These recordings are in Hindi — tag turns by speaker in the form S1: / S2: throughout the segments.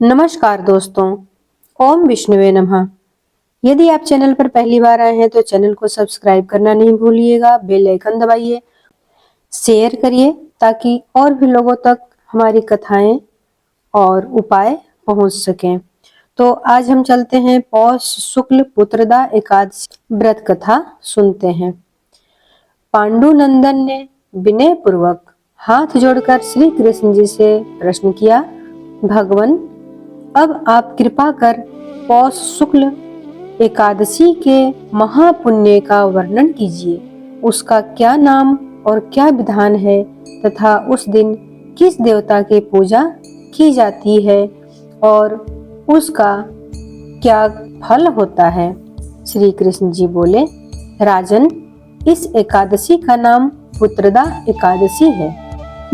S1: नमस्कार दोस्तों, ओम विष्णुवे नमः। यदि आप चैनल पर पहली बार आए हैं तो चैनल को सब्सक्राइब करना नहीं भूलिएगा, बेल आइकन दबाइए, शेयर करिए ताकि और भी लोगों तक हमारी कथाएं और उपाय पहुंच सकें। तो आज हम चलते हैं पौष शुक्ल पुत्रदा एकादशी व्रत कथा सुनते हैं। पांडुनंदन ने विनय पूर्वक हाथ जोड़कर श्री कृष्ण जी से प्रश्न किया, भगवान, अब आप कृपा कर पौष शुक्ल एकादशी के महापुण्य का वर्णन कीजिए। उसका क्या नाम और क्या विधान है तथा उस दिन किस देवता की पूजा की जाती है और उसका क्या फल होता है। श्री कृष्ण जी बोले, राजन, इस एकादशी का नाम पुत्रदा एकादशी है।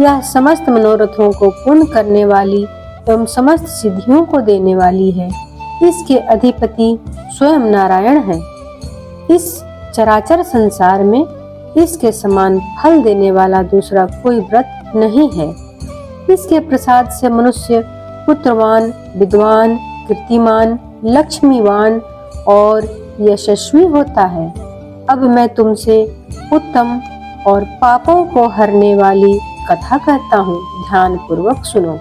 S1: यह समस्त मनोरथों को पूर्ण करने वाली एवं समस्त सिद्धियों को देने वाली है। इसके अधिपति स्वयं नारायण है। इस चराचर संसार में इसके समान फल देने वाला दूसरा कोई व्रत नहीं है। इसके प्रसाद से मनुष्य पुत्रवान, विद्वान, कीर्तिमान, लक्ष्मीवान और यशस्वी होता है। अब मैं तुमसे उत्तम और पापों को हरने वाली कथा कहता हूँ, ध्यान पूर्वक सुनो।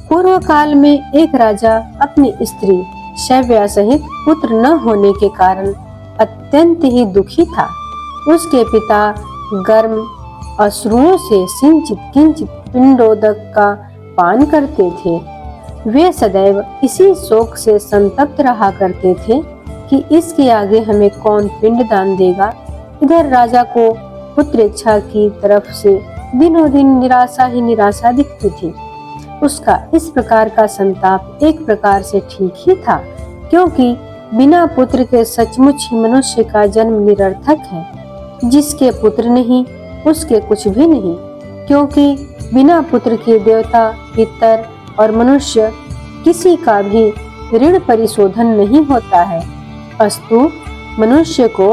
S1: पूर्व काल में एक राजा अपनी स्त्री शैव्या सहित पुत्र न होने के कारण अत्यंत ही दुखी था। उसके पिता गर्म अश्रुओं से सिंचित किंचित पिंडोदक का पान करते थे। वे सदैव इसी शोक से संतप्त रहा करते थे कि इसके आगे हमें कौन पिंड दान देगा। इधर राजा को पुत्र इच्छा की तरफ से दिनों दिन निराशा ही निराशा दिखती थी। उसका इस प्रकार का संताप एक प्रकार से ठीक ही था, क्योंकि बिना पुत्र के सचमुच ही मनुष्य का जन्म निरर्थक है। जिसके पुत्र नहीं उसके कुछ भी नहीं, क्योंकि बिना पुत्र के देवता, पितर और मनुष्य किसी का भी ऋण परिशोधन नहीं होता है। अस्तु मनुष्य को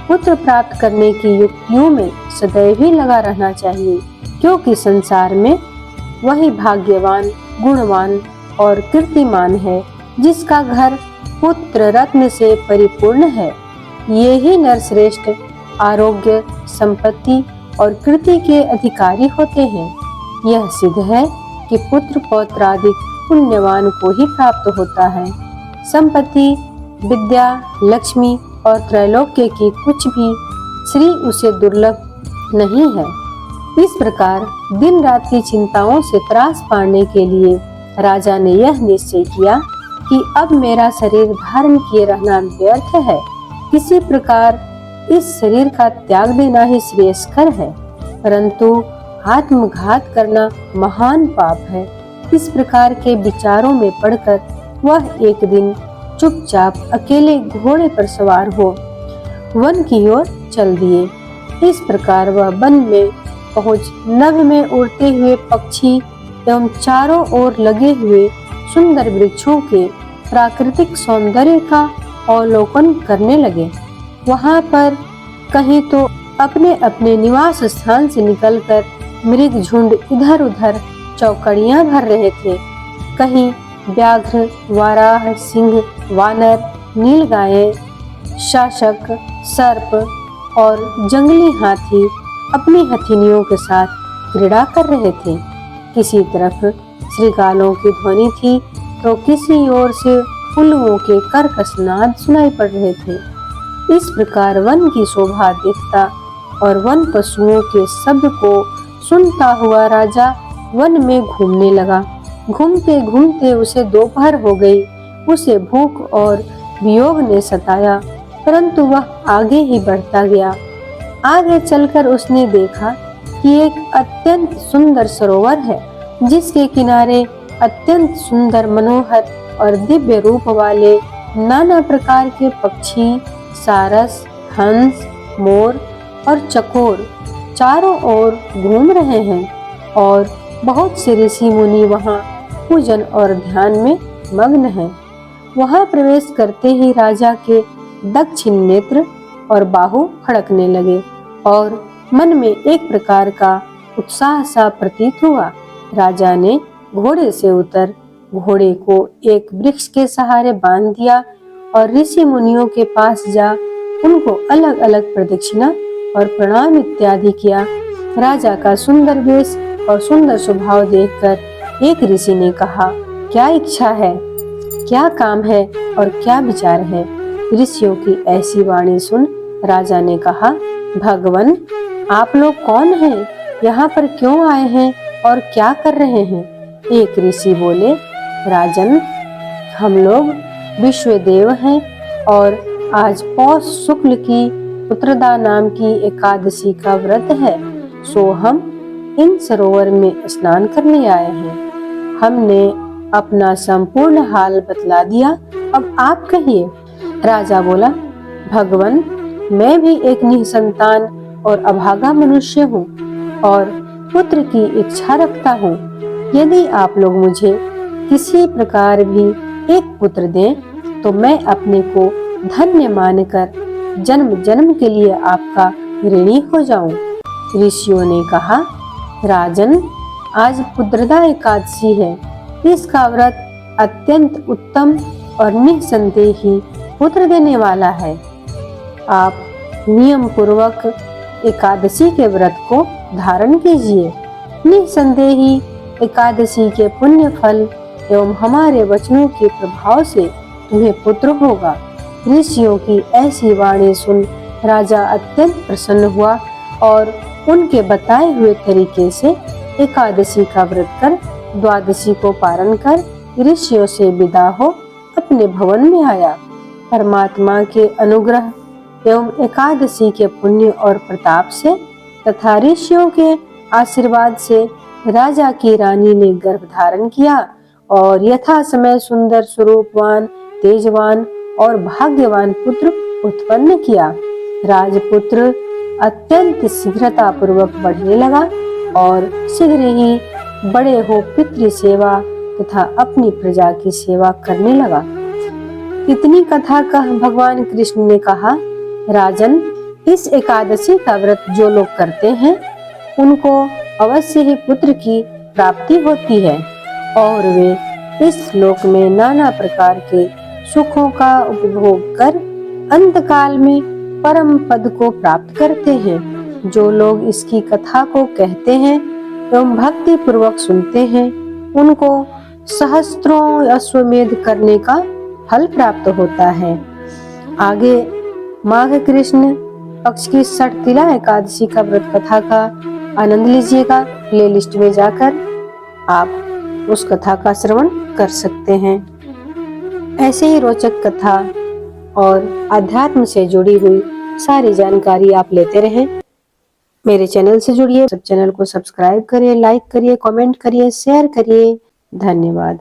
S1: पुत्र प्राप्त करने की युक्तियों में सदैव ही लगा रहना चाहिए, क्योंकि संसार में वही भाग्यवान, गुणवान और कीर्तिमान है जिसका घर पुत्र रत्न से परिपूर्ण है। ये ही नरश्रेष्ठ आरोग्य, संपत्ति और कीर्ति के अधिकारी होते हैं। यह सिद्ध है कि पुत्र पौत्रादि पुण्यवान को ही प्राप्त होता है। संपत्ति, विद्या, लक्ष्मी और त्रैलोक्य की कुछ भी श्री उसे दुर्लभ नहीं है। इस प्रकार दिन रात की चिंताओं से त्रास पाने के लिए राजा ने यह निश्चय किया कि अब मेरा शरीर धारण किए रहना व्यर्थ है। किसी प्रकार इस शरीर का त्याग देना ही श्रेयस्कर है, परंतु आत्मघात करना महान पाप है। इस प्रकार के विचारों में पड़कर वह एक दिन चुपचाप अकेले घोड़े पर सवार हो वन की ओर चल दिए। इस प्रकार वह वन में पहुंच नभ में उड़ते हुए पक्षी एवं चारों ओर लगे हुए सुंदर वृक्षों के प्राकृतिक सौंदर्य का अवलोकन करने लगे। वहां पर कहीं तो अपने अपने निवास स्थान से निकलकर मृग झुंड इधर उधर चौकड़ियां भर रहे थे। कहीं व्याघ्र, वाराह, सिंह, वानर, नीलगायें, शासक, सर्प और जंगली हाथी अपनी हथिनियों के साथ क्रीड़ा कर रहे थे। किसी तरफ श्रीगालों की ध्वनि थी तो किसी ओर से उल्लुओं के कर्कश नाद सुनाई पड़ रहे थे। इस प्रकार वन की शोभा देखता और वन पशुओं के शब्द को सुनता हुआ राजा वन में घूमने लगा। घूमते घूमते उसे दोपहर हो गई। उसे भूख और वियोग ने सताया, परंतु वह आगे ही बढ़ता गया। आगे चलकर उसने देखा कि एक अत्यंत सुंदर सरोवर है, जिसके किनारे अत्यंत सुंदर, मनोहर और दिव्य रूप वाले नाना प्रकार के पक्षी, सारस, हंस, मोर और चकोर चारों ओर घूम रहे हैं और बहुत से ऋषि मुनि वहां पूजन और ध्यान में मग्न हैं। वहां प्रवेश करते ही राजा के दक्षिण नेत्र और बाहु फड़कने लगे और मन में एक प्रकार का उत्साह सा प्रतीत हुआ। राजा ने घोड़े से उतर घोड़े को एक वृक्ष के सहारे बांध दिया और ऋषि मुनियों के पास जा उनको अलग अलग प्रदक्षिणा और प्रणाम इत्यादि किया। राजा का सुंदर वेश और सुंदर स्वभाव देखकर एक ऋषि ने कहा, क्या इच्छा है, क्या काम है और क्या विचार है? ऋषियों की ऐसी वाणी सुन राजा ने कहा, भगवन, आप लोग कौन हैं? यहाँ पर क्यों आए हैं और क्या कर रहे हैं? एक ऋषि बोले, राजन, हम लोग विश्वदेव हैं और आज पौष शुक्ल की पुत्रदा नाम की एकादशी का व्रत है, सो हम इन सरोवर में स्नान करने आए हैं। हमने अपना संपूर्ण हाल बतला दिया, अब आप कहिए। राजा बोला, भगवन, मैं भी एक निसंतान और अभागा मनुष्य हूँ और पुत्र की इच्छा रखता हूँ। यदि आप लोग मुझे किसी प्रकार भी एक पुत्र दें तो मैं अपने को धन्य मानकर जन्म जन्म के लिए आपका ऋणी हो जाऊं। ऋषियों ने कहा, राजन, आज पुत्रदा एकादशी है। इसका व्रत अत्यंत उत्तम और निसंदेह ही पुत्र देने वाला है। आप नियम पूर्वक एकादशी के व्रत को धारण कीजिए। निसंदेह ही एकादशी के पुण्य फल एवं हमारे वचनों के प्रभाव से तुम्हें पुत्र होगा। ऋषियों की ऐसी वाणी सुन राजा अत्यंत प्रसन्न हुआ और उनके बताए हुए तरीके से एकादशी का व्रत कर द्वादशी को पारण कर ऋषियों से विदा हो अपने भवन में आया। परमात्मा के अनुग्रह एवं एकादशी के पुण्य और प्रताप से तथा ऋषियों के आशीर्वाद से राजा की रानी ने गर्भ धारण किया और यथा समय सुंदर स्वरूपवान, तेजवान और भाग्यवान पुत्र उत्पन्न किया। राजपुत्र अत्यंत शीघ्रता पूर्वक बढ़ने लगा और शीघ्र ही बड़े हो पितृ सेवा तथा अपनी प्रजा की सेवा करने लगा। इतनी कथा कह भगवान कृष्ण ने कहा, राजन, इस एकादशी का व्रत जो लोग करते हैं उनको अवश्य ही पुत्र की प्राप्ति होती है और वे इस लोक में नाना प्रकार के सुखों का उपभोग कर अंतकाल में परम पद को प्राप्त करते हैं। जो लोग इसकी कथा को कहते हैं एवं भक्ति पूर्वक सुनते हैं उनको सहस्त्रों अश्वमेध करने का फल प्राप्त होता है। आगे माघ कृष्ण पक्ष की षटतिला एकादशी का व्रत कथा का आनंद लीजिएगा। प्लेलिस्ट में जाकर आप उस कथा का श्रवण कर सकते हैं। ऐसे ही रोचक कथा और अध्यात्म से जुड़ी हुई सारी जानकारी आप लेते रहें। मेरे चैनल से जुड़िए, सब चैनल को सब्सक्राइब करिए, लाइक करिए, कमेंट करिए, शेयर करिए। धन्यवाद।